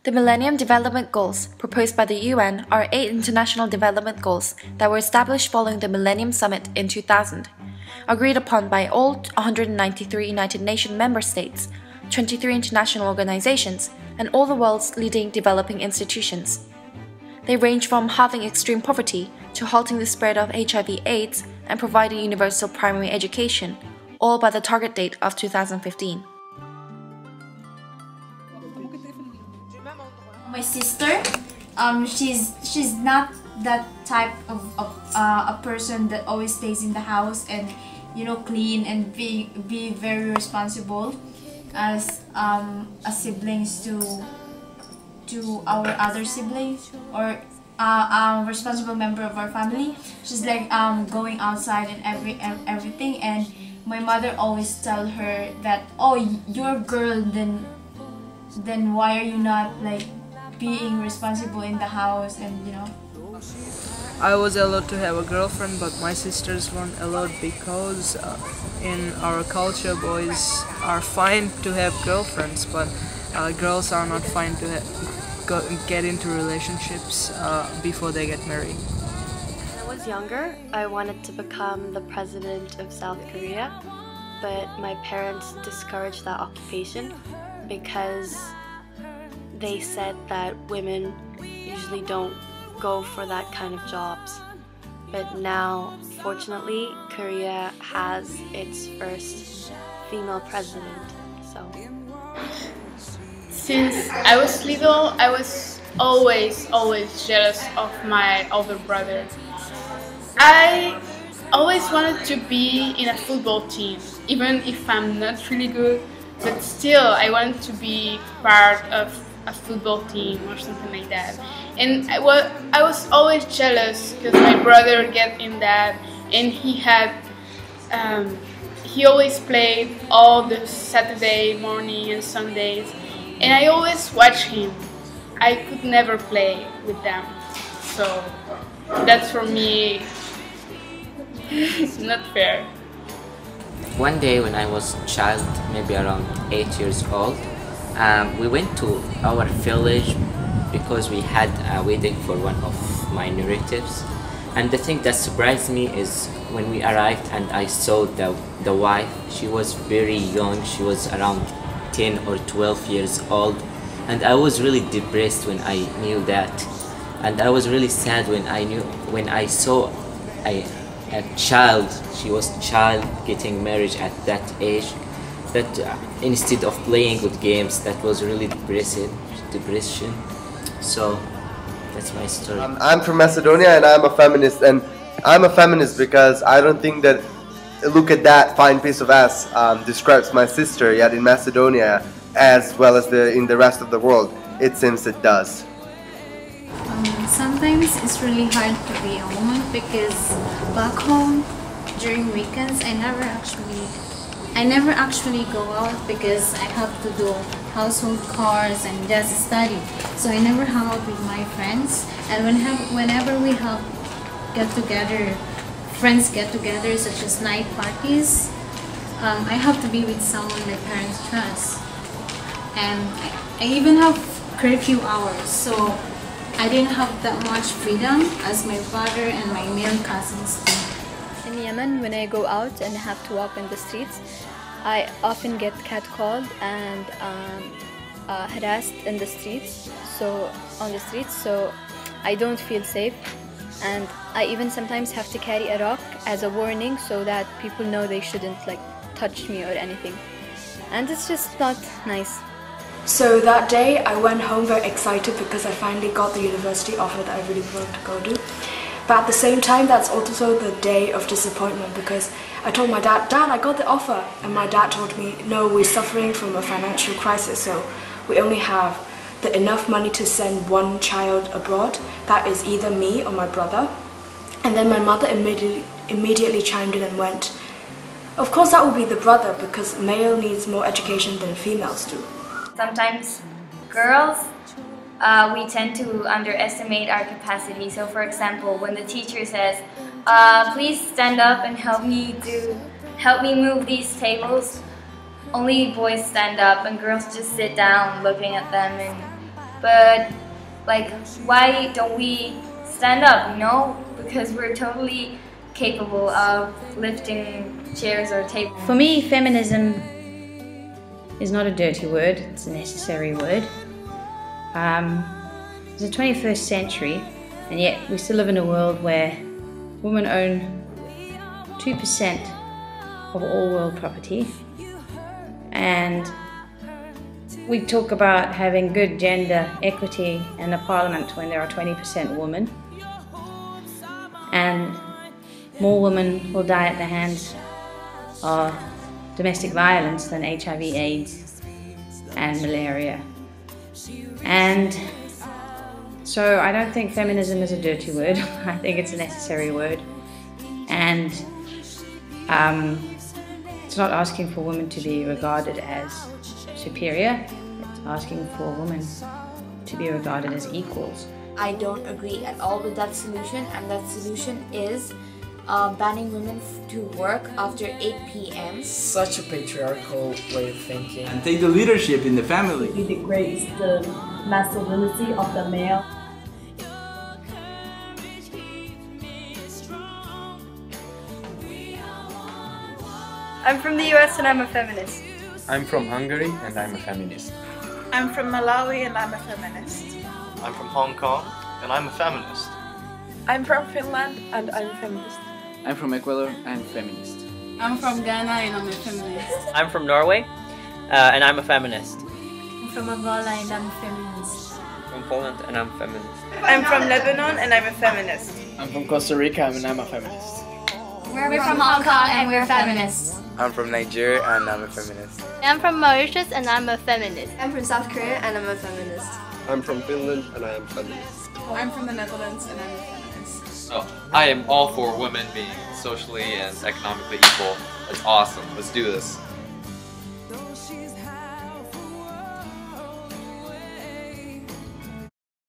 The Millennium Development Goals proposed by the UN are 8 international development goals that were established following the Millennium Summit in 2000, agreed upon by all 193 United Nations member states, 23 international organizations, and all the world's leading developing institutions. They range from halving extreme poverty to halting the spread of HIV/AIDS and providing universal primary education, all by the target date of 2015. My sister, she's not that type of a person that always stays in the house and clean and be very responsible as siblings to our other siblings or a responsible member of our family. She's like going outside and everything, and my mother always tell her that, oh, you're a girl, then why are you not like being responsible in the house? And I was allowed to have a girlfriend, but my sisters weren't allowed because in our culture boys are fine to have girlfriends, but girls are not fine to get into relationships before they get married. When I was younger, I wanted to become the president of South Korea, but my parents discouraged that occupation because they said that women usually don't go for that kind of jobs. But now, fortunately, Korea has its first female president, so. Since I was little, I was always jealous of my older brother. I always wanted to be in a football team, even if I'm not really good, but still I wanted to be part of a football team or something like that. And I was always jealous because my brother get in that, and he always played all the Saturday morning and Sundays, and I always watch him. I could never play with them, so that's for me not fair. One day when I was a child, maybe around 8 years old, we went to our village because we had a wedding for one of my relatives, and the thing that surprised me is when we arrived and I saw the wife. She was very young, she was around 10 or 12 years old, and I was really depressed when I knew that, and I was really sad when I saw a child, she was a child getting married at that age, that instead of playing with games, that was really depression. So that's my story. I'm from Macedonia and I'm a feminist, and I'm a feminist because I don't think that look at that fine piece of ass describes my sister, yet in Macedonia as well as in the rest of the world it seems it does. Sometimes it's really hard to be a woman because back home during weekends I never actually go out because I have to do household chores and just study, so I never hang out with my friends. And whenever we have friends get together such as night parties, I have to be with someone my parents trust, and I even have curfew hours, so I didn't have that much freedom as my brother and my male cousins do. In Yemen, when I go out and have to walk in the streets, I often get catcalled and harassed in the streets. So I don't feel safe, and I even sometimes have to carry a rock as a warning so that people know they shouldn't touch me or anything, and it's just not nice. So that day I went home very excited because I finally got the university offer that I really wanted to go to. But at the same time, that's also the day of disappointment because I told my dad, "Dad, I got the offer." And my dad told me, "No, we're suffering from a financial crisis, so we only have enough money to send one child abroad. That is either me or my brother." And then my mother immediately chimed in and went, "Of course that will be the brother because male needs more education than females do." Sometimes girls, we tend to underestimate our capacity. So for example, when the teacher says, please stand up and help me move these tables, only boys stand up and girls just sit down looking at them, and but like, why don't we stand up, you know? Because we're totally capable of lifting chairs or tables. For me, feminism is not a dirty word, it's a necessary word. It's the 21st century, and yet we still live in a world where women own 2% of all world property, and we talk about having good gender equity in the parliament when there are 20% women, and more women will die at the hands of domestic violence than HIV, AIDS and malaria. And so I don't think feminism is a dirty word. I think it's a necessary word, and it's not asking for women to be regarded as superior, it's asking for women to be regarded as equals. I don't agree at all with that solution, and that solution is banning women to work after 8 p.m. Such a patriarchal way of thinking. And take the leadership in the family. It degrades the masculinity of the male. I'm from the US and I'm a feminist. I'm from Hungary and I'm a feminist. I'm from Malawi and I'm a feminist. I'm from Hong Kong and I'm a feminist. I'm from Finland and I'm a feminist. I'm from Ecuador and I'm a feminist. I'm from Ghana and I'm a feminist. I'm from Norway and I'm a feminist. I'm from Angola and I'm a feminist. From Poland and I'm a feminist. I'm from Lebanon and I'm a feminist. I'm from Costa Rica and I'm a feminist. We're from Hong Kong and we're feminists. I'm from Nigeria and I'm a feminist. I'm from Mauritius and I'm a feminist. I'm from South Korea and I'm a feminist. I'm from Finland and I am feminist. I'm from the Netherlands and I'm a feminist. So, I am all for women being socially and economically equal. It's awesome. Let's do this.